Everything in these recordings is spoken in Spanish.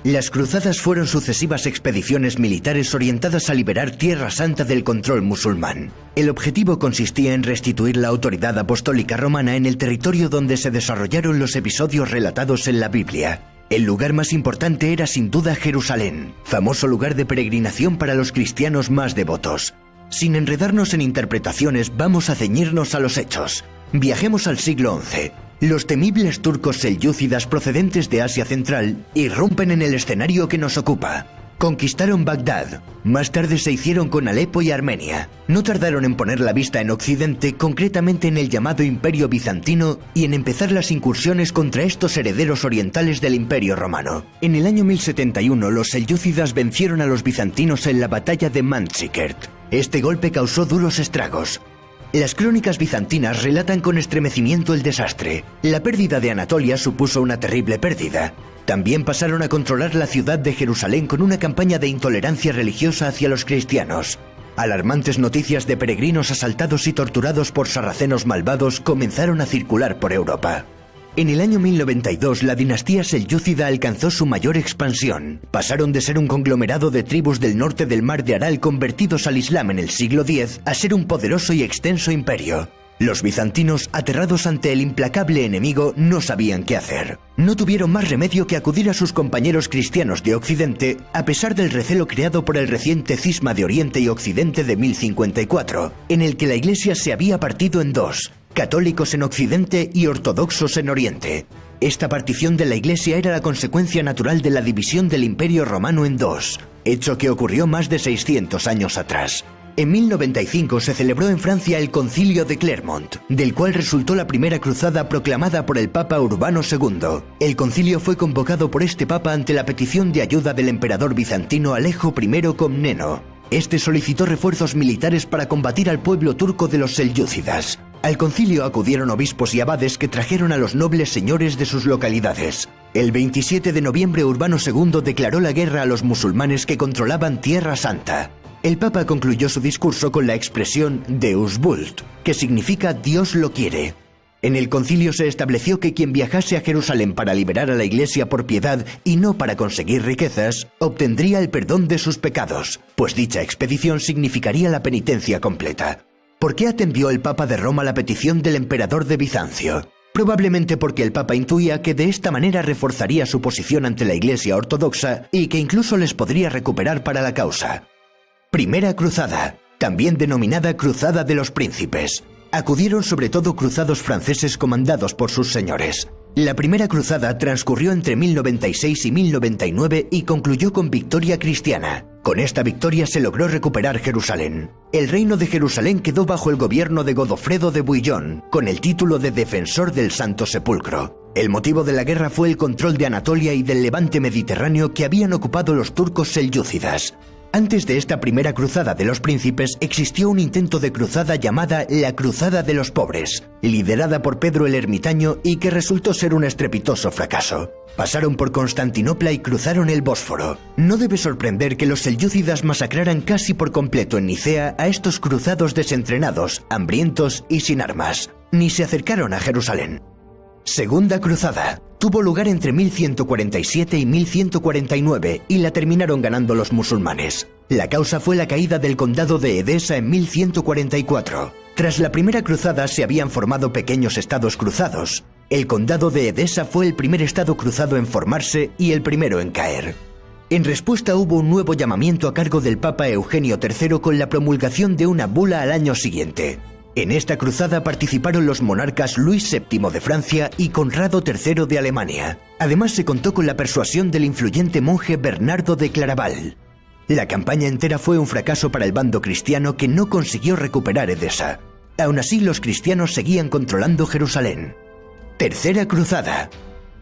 Las cruzadas fueron sucesivas expediciones militares orientadas a liberar Tierra Santa del control musulmán. El objetivo consistía en restituir la autoridad apostólica romana en el territorio donde se desarrollaron los episodios relatados en la Biblia. El lugar más importante era sin duda Jerusalén, famoso lugar de peregrinación para los cristianos más devotos. Sin enredarnos en interpretaciones, vamos a ceñirnos a los hechos. Viajemos al siglo XI. Los temibles turcos selyúcidas procedentes de Asia Central irrumpen en el escenario que nos ocupa. Conquistaron Bagdad. Más tarde se hicieron con Alepo y Armenia. No tardaron en poner la vista en Occidente, concretamente en el llamado Imperio Bizantino, y en empezar las incursiones contra estos herederos orientales del Imperio Romano. En el año 1071, los selyúcidas vencieron a los bizantinos en la batalla de Manzikert. Este golpe causó duros estragos. Las crónicas bizantinas relatan con estremecimiento el desastre. La pérdida de Anatolia supuso una terrible pérdida. También pasaron a controlar la ciudad de Jerusalén con una campaña de intolerancia religiosa hacia los cristianos. Alarmantes noticias de peregrinos asaltados y torturados por sarracenos malvados comenzaron a circular por Europa. En el año 1092, la dinastía selyúcida alcanzó su mayor expansión. Pasaron de ser un conglomerado de tribus del norte del mar de Aral convertidos al Islam en el siglo X a ser un poderoso y extenso imperio. Los bizantinos, aterrados ante el implacable enemigo, no sabían qué hacer. No tuvieron más remedio que acudir a sus compañeros cristianos de Occidente, a pesar del recelo creado por el reciente cisma de Oriente y Occidente de 1054, en el que la Iglesia se había partido en dos: católicos en Occidente y ortodoxos en Oriente. Esta partición de la Iglesia era la consecuencia natural de la división del Imperio Romano en dos, hecho que ocurrió más de 600 años atrás. En 1095 se celebró en Francia el Concilio de Clermont, del cual resultó la primera cruzada proclamada por el Papa Urbano II. El concilio fue convocado por este papa ante la petición de ayuda del emperador bizantino Alejo I Comneno. Este solicitó refuerzos militares para combatir al pueblo turco de los selyúcidas. Al concilio acudieron obispos y abades que trajeron a los nobles señores de sus localidades. El 27 de noviembre Urbano II declaró la guerra a los musulmanes que controlaban Tierra Santa. El Papa concluyó su discurso con la expresión Deus vult, que significa Dios lo quiere. En el concilio se estableció que quien viajase a Jerusalén para liberar a la Iglesia por piedad y no para conseguir riquezas, obtendría el perdón de sus pecados, pues dicha expedición significaría la penitencia completa. ¿Por qué atendió el Papa de Roma la petición del emperador de Bizancio? Probablemente porque el Papa intuía que de esta manera reforzaría su posición ante la Iglesia ortodoxa y que incluso les podría recuperar para la causa. Primera Cruzada, también denominada Cruzada de los Príncipes. Acudieron sobre todo cruzados franceses comandados por sus señores. La primera cruzada transcurrió entre 1096 y 1099 y concluyó con victoria cristiana. Con esta victoria se logró recuperar Jerusalén. El reino de Jerusalén quedó bajo el gobierno de Godofredo de Bouillon, con el título de Defensor del Santo Sepulcro. El motivo de la guerra fue el control de Anatolia y del levante mediterráneo que habían ocupado los turcos selyúcidas. Antes de esta primera cruzada de los príncipes existió un intento de cruzada llamada la Cruzada de los Pobres, liderada por Pedro el Ermitaño y que resultó ser un estrepitoso fracaso. Pasaron por Constantinopla y cruzaron el Bósforo. No debe sorprender que los selyúcidas masacraran casi por completo en Nicea a estos cruzados desentrenados, hambrientos y sin armas. Ni se acercaron a Jerusalén. Segunda Cruzada. Tuvo lugar entre 1147 y 1149 y la terminaron ganando los musulmanes. La causa fue la caída del condado de Edesa en 1144. Tras la primera cruzada se habían formado pequeños estados cruzados. El condado de Edesa fue el primer estado cruzado en formarse y el primero en caer. En respuesta hubo un nuevo llamamiento a cargo del Papa Eugenio III con la promulgación de una bula al año siguiente. En esta cruzada participaron los monarcas Luis VII de Francia y Conrado III de Alemania. Además se contó con la persuasión del influyente monje Bernardo de Claraval. La campaña entera fue un fracaso para el bando cristiano que no consiguió recuperar Edesa. Aún así, los cristianos seguían controlando Jerusalén. Tercera Cruzada.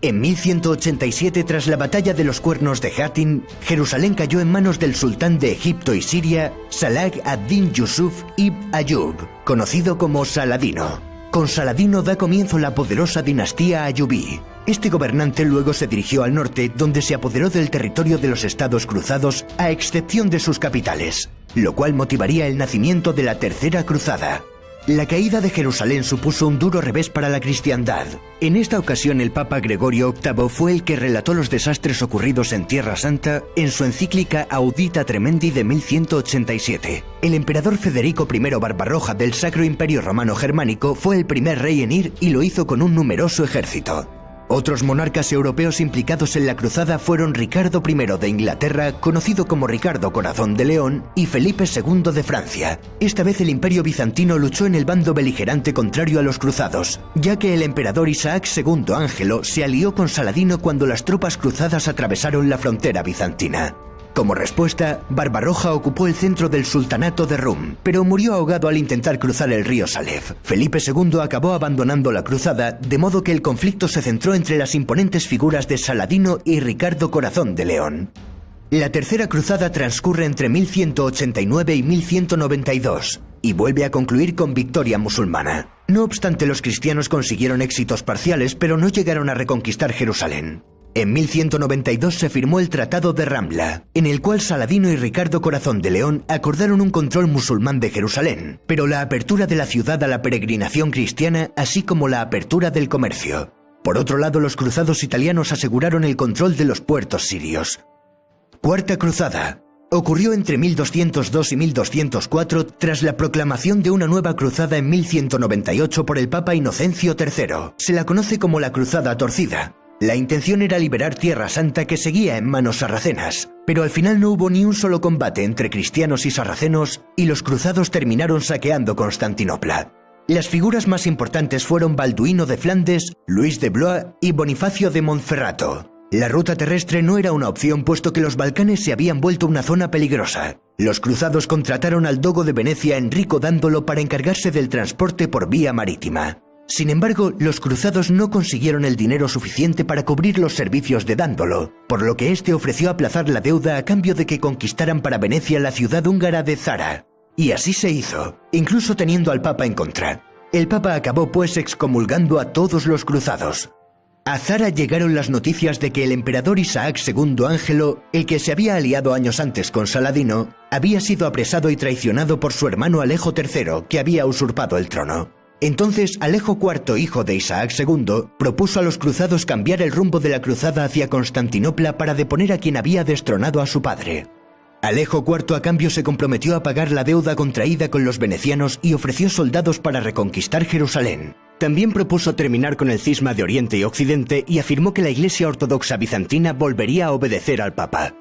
En 1187, tras la batalla de los Cuernos de Hattin, Jerusalén cayó en manos del sultán de Egipto y Siria, Salah ad-Din Yusuf ibn Ayyub, conocido como Saladino. Con Saladino da comienzo la poderosa dinastía ayubí. Este gobernante luego se dirigió al norte, donde se apoderó del territorio de los estados cruzados, a excepción de sus capitales, lo cual motivaría el nacimiento de la Tercera Cruzada. La caída de Jerusalén supuso un duro revés para la cristiandad. En esta ocasión el Papa Gregorio VIII fue el que relató los desastres ocurridos en Tierra Santa en su encíclica Audita Tremendi de 1187. El emperador Federico I Barbarroja del Sacro Imperio Romano Germánico fue el primer rey en ir y lo hizo con un numeroso ejército. Otros monarcas europeos implicados en la cruzada fueron Ricardo I de Inglaterra, conocido como Ricardo Corazón de León, y Felipe II de Francia. Esta vez el Imperio Bizantino luchó en el bando beligerante contrario a los cruzados, ya que el emperador Isaac II Ángelo se alió con Saladino cuando las tropas cruzadas atravesaron la frontera bizantina. Como respuesta, Barbarroja ocupó el centro del sultanato de Rum, pero murió ahogado al intentar cruzar el río Salef. Felipe II acabó abandonando la cruzada, de modo que el conflicto se centró entre las imponentes figuras de Saladino y Ricardo Corazón de León. La tercera cruzada transcurre entre 1189 y 1192, y vuelve a concluir con victoria musulmana. No obstante, los cristianos consiguieron éxitos parciales, pero no llegaron a reconquistar Jerusalén. En 1192 se firmó el Tratado de Ramla, en el cual Saladino y Ricardo Corazón de León acordaron un control musulmán de Jerusalén, pero la apertura de la ciudad a la peregrinación cristiana, así como la apertura del comercio. Por otro lado, los cruzados italianos aseguraron el control de los puertos sirios. Cuarta Cruzada. Ocurrió entre 1202 y 1204 tras la proclamación de una nueva cruzada en 1198 por el Papa Inocencio III. Se la conoce como la Cruzada Torcida. La intención era liberar Tierra Santa, que seguía en manos sarracenas, pero al final no hubo ni un solo combate entre cristianos y sarracenos y los cruzados terminaron saqueando Constantinopla. Las figuras más importantes fueron Balduino de Flandes, Luis de Blois y Bonifacio de Montferrato. La ruta terrestre no era una opción puesto que los Balcanes se habían vuelto una zona peligrosa. Los cruzados contrataron al dogo de Venecia Enrico Dandolo para encargarse del transporte por vía marítima. Sin embargo, los cruzados no consiguieron el dinero suficiente para cubrir los servicios de Dandolo, por lo que éste ofreció aplazar la deuda a cambio de que conquistaran para Venecia la ciudad húngara de Zara. Y así se hizo, incluso teniendo al Papa en contra. El Papa acabó pues excomulgando a todos los cruzados. A Zara llegaron las noticias de que el emperador Isaac II Ángelo, el que se había aliado años antes con Saladino, había sido apresado y traicionado por su hermano Alejo III, que había usurpado el trono. Entonces Alejo IV, hijo de Isaac II, propuso a los cruzados cambiar el rumbo de la cruzada hacia Constantinopla para deponer a quien había destronado a su padre. Alejo IV a cambio se comprometió a pagar la deuda contraída con los venecianos y ofreció soldados para reconquistar Jerusalén. También propuso terminar con el cisma de Oriente y Occidente y afirmó que la Iglesia Ortodoxa bizantina volvería a obedecer al Papa.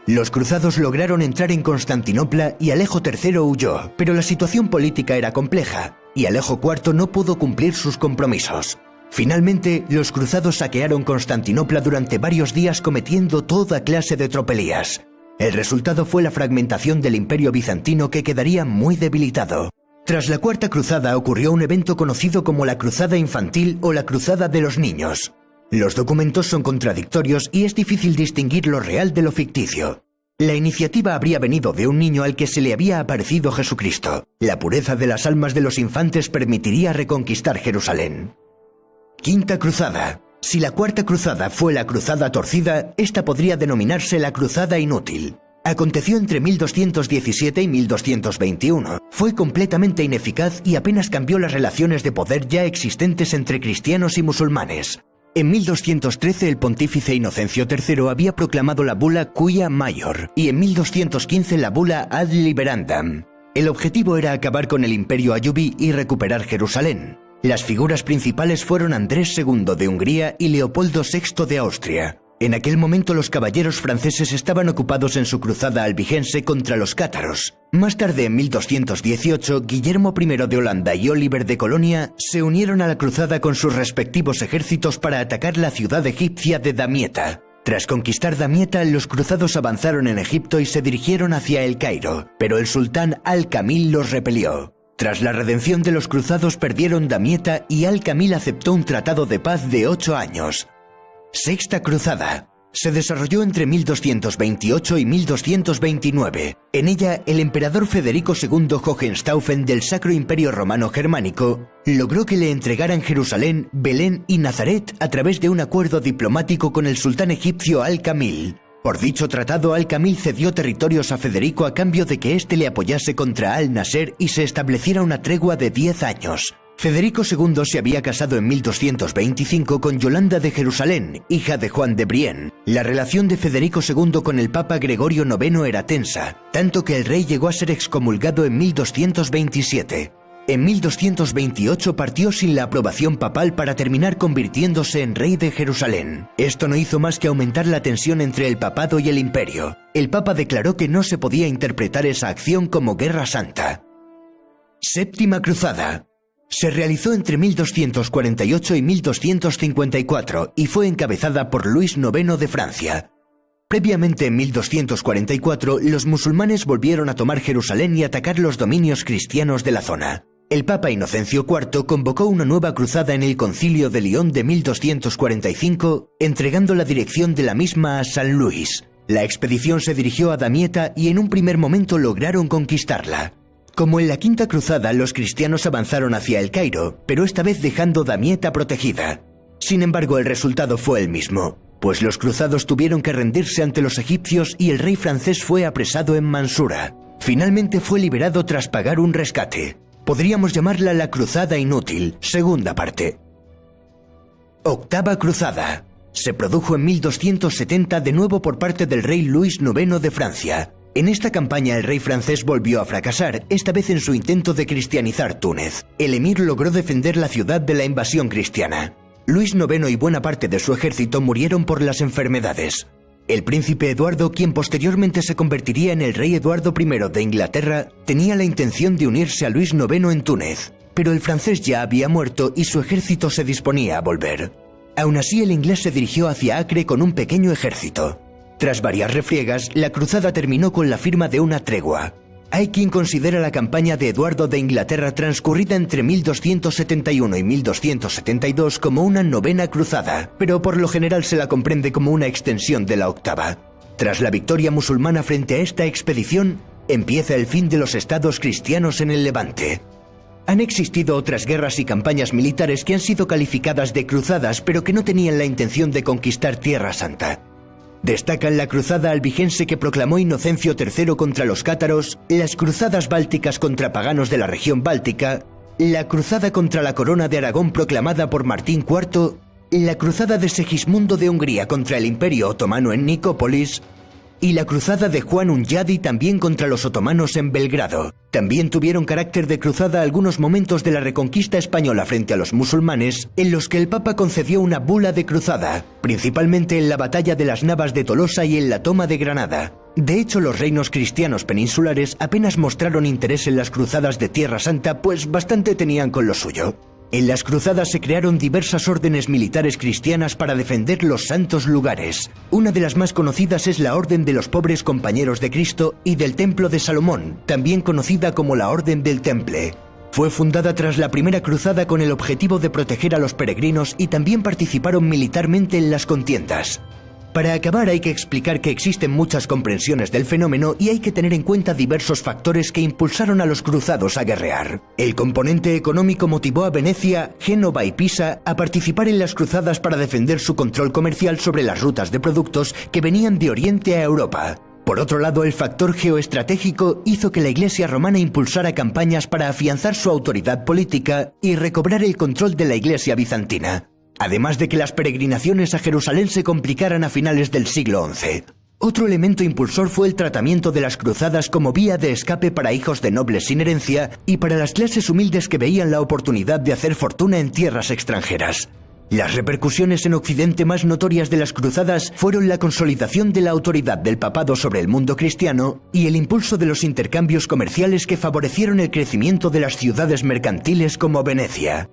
Los cruzados lograron entrar en Constantinopla y Alejo III huyó, pero la situación política era compleja, y Alejo IV no pudo cumplir sus compromisos. Finalmente, los cruzados saquearon Constantinopla durante varios días cometiendo toda clase de tropelías. El resultado fue la fragmentación del Imperio bizantino, que quedaría muy debilitado. Tras la Cuarta Cruzada ocurrió un evento conocido como la Cruzada Infantil o la Cruzada de los Niños. Los documentos son contradictorios y es difícil distinguir lo real de lo ficticio. La iniciativa habría venido de un niño al que se le había aparecido Jesucristo. La pureza de las almas de los infantes permitiría reconquistar Jerusalén. Quinta Cruzada. Si la Cuarta Cruzada fue la Cruzada Torcida, esta podría denominarse la Cruzada Inútil. Aconteció entre 1217 y 1221. Fue completamente ineficaz y apenas cambió las relaciones de poder ya existentes entre cristianos y musulmanes. En 1213 el pontífice Inocencio III había proclamado la bula Quia Maior y en 1215 la bula Ad Liberandam. El objetivo era acabar con el imperio ayubí y recuperar Jerusalén. Las figuras principales fueron Andrés II de Hungría y Leopoldo VI de Austria. En aquel momento los caballeros franceses estaban ocupados en su cruzada albigense contra los cátaros. Más tarde, en 1218, Guillermo I de Holanda y Oliver de Colonia se unieron a la cruzada con sus respectivos ejércitos para atacar la ciudad egipcia de Damieta. Tras conquistar Damieta, los cruzados avanzaron en Egipto y se dirigieron hacia El Cairo, pero el sultán Al-Kamil los repelió. Tras la redención de los cruzados perdieron Damieta y Al-Kamil aceptó un tratado de paz de 8 años. Sexta Cruzada. Se desarrolló entre 1228 y 1229. En ella, el emperador Federico II Hohenstaufen del Sacro Imperio Romano Germánico logró que le entregaran Jerusalén, Belén y Nazaret a través de un acuerdo diplomático con el sultán egipcio Al-Kamil. Por dicho tratado, Al-Kamil cedió territorios a Federico a cambio de que éste le apoyase contra Al-Nasser y se estableciera una tregua de 10 años. Federico II se había casado en 1225 con Yolanda de Jerusalén, hija de Juan de Brienne. La relación de Federico II con el Papa Gregorio IX era tensa, tanto que el rey llegó a ser excomulgado en 1227. En 1228 partió sin la aprobación papal para terminar convirtiéndose en rey de Jerusalén. Esto no hizo más que aumentar la tensión entre el papado y el imperio. El papa declaró que no se podía interpretar esa acción como guerra santa. Séptima Cruzada. Se realizó entre 1248 y 1254 y fue encabezada por Luis IX de Francia. Previamente, en 1244, los musulmanes volvieron a tomar Jerusalén y atacar los dominios cristianos de la zona. El Papa Inocencio IV convocó una nueva cruzada en el Concilio de Lyon de 1245, entregando la dirección de la misma a San Luis. La expedición se dirigió a Damieta y en un primer momento lograron conquistarla. Como en la Quinta Cruzada, los cristianos avanzaron hacia el Cairo, pero esta vez dejando Damieta protegida. Sin embargo, el resultado fue el mismo, pues los cruzados tuvieron que rendirse ante los egipcios y el rey francés fue apresado en Mansura. Finalmente fue liberado tras pagar un rescate. Podríamos llamarla la Cruzada Inútil, segunda parte. Octava Cruzada. Se produjo en 1270 de nuevo por parte del rey Luis IX de Francia. En esta campaña el rey francés volvió a fracasar, esta vez en su intento de cristianizar Túnez. El emir logró defender la ciudad de la invasión cristiana. Luis IX y buena parte de su ejército murieron por las enfermedades. El príncipe Eduardo, quien posteriormente se convertiría en el rey Eduardo I de Inglaterra, tenía la intención de unirse a Luis IX en Túnez, pero el francés ya había muerto y su ejército se disponía a volver. Aún así, el inglés se dirigió hacia Acre con un pequeño ejército. Tras varias refriegas, la cruzada terminó con la firma de una tregua. Hay quien considera la campaña de Eduardo de Inglaterra transcurrida entre 1271 y 1272 como una novena cruzada, pero por lo general se la comprende como una extensión de la octava. Tras la victoria musulmana frente a esta expedición, empieza el fin de los estados cristianos en el Levante. Han existido otras guerras y campañas militares que han sido calificadas de cruzadas, pero que no tenían la intención de conquistar Tierra Santa. Destacan la cruzada albigense que proclamó Inocencio III contra los cátaros, las cruzadas bálticas contra paganos de la región báltica, la cruzada contra la corona de Aragón proclamada por Martín IV, la cruzada de Segismundo de Hungría contra el Imperio Otomano en Nicópolis, y la cruzada de Juan Hunyadi también contra los otomanos en Belgrado. También tuvieron carácter de cruzada algunos momentos de la reconquista española frente a los musulmanes, en los que el Papa concedió una bula de cruzada, principalmente en la batalla de las Navas de Tolosa y en la toma de Granada. De hecho, los reinos cristianos peninsulares apenas mostraron interés en las cruzadas de Tierra Santa, pues bastante tenían con lo suyo. En las cruzadas se crearon diversas órdenes militares cristianas para defender los santos lugares. Una de las más conocidas es la Orden de los Pobres Compañeros de Cristo y del Templo de Salomón, también conocida como la Orden del Temple. Fue fundada tras la primera cruzada con el objetivo de proteger a los peregrinos y también participaron militarmente en las contiendas. Para acabar, hay que explicar que existen muchas comprensiones del fenómeno y hay que tener en cuenta diversos factores que impulsaron a los cruzados a guerrear. El componente económico motivó a Venecia, Génova y Pisa a participar en las cruzadas para defender su control comercial sobre las rutas de productos que venían de Oriente a Europa. Por otro lado, el factor geoestratégico hizo que la Iglesia romana impulsara campañas para afianzar su autoridad política y recobrar el control de la Iglesia bizantina. Además de que las peregrinaciones a Jerusalén se complicaran a finales del siglo XI. Otro elemento impulsor fue el tratamiento de las cruzadas como vía de escape para hijos de nobles sin herencia y para las clases humildes que veían la oportunidad de hacer fortuna en tierras extranjeras. Las repercusiones en Occidente más notorias de las cruzadas fueron la consolidación de la autoridad del papado sobre el mundo cristiano y el impulso de los intercambios comerciales que favorecieron el crecimiento de las ciudades mercantiles como Venecia.